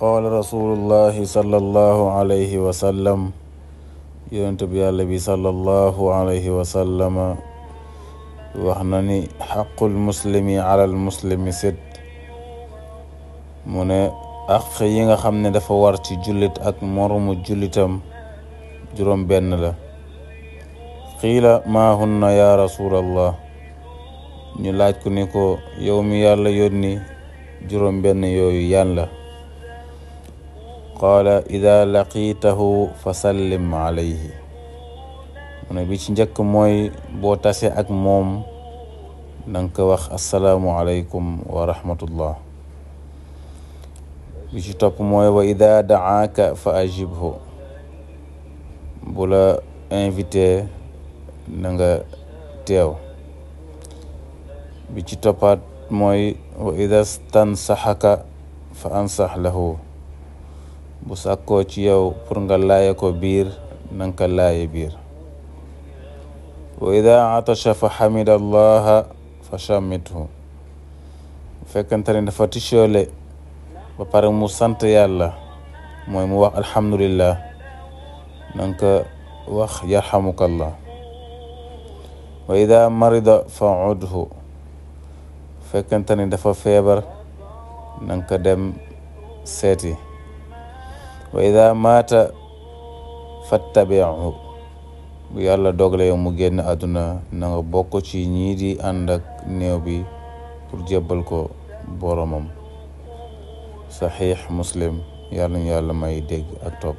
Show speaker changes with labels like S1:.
S1: qaala rasulullahi sallallahu alayhi wa sallam yonent bi yàlla bi sallallahu alayhi wa sallama wax na ni xaqul muslimi alal muslimi sit mu ne àq yi nga xam ne dafa war ci jullit ak moromu jullitam juróom benn la. qiila maa hunna ya rasulallah, ñu laaj ko ni ko yow mi yàlla yónni juróom benn yooyu yan la. qaala ida laqiitahu fa sallim alayhi, mu ne bi ci njëkk mooy boo tase ak moom nanga ko wax assalaamu aleykum wa rahmatullah. bi ci topp mooy wa ida dacaaka fa ajibhu, bu la invité na nga teew. bi ci toppaat mooy wa ida stansaxaka fa ansax lahu, bu sàkkoo ci yow pour nga laaye ko biir na nga ko laaye biir. wa ida atasha fa xamida allaha fa chammithu, bu fekkante ne dafa tichoole ba pare mu sant yàlla mooy mu wax alhamdulillah na nga ko wax yarhamukallah. wa ida marida fa udhu, bu fekkante ne dafa feebar na nga ko dem seeti. wa ida maata fattabi'hu, bu yàlla dogle yow mu génn àdduna na nga bokk ci ñii di ànd ak néew bi pour jébbal ko boromam. saxiix muslim. yàlla ñu yàlla may dégg ak topp.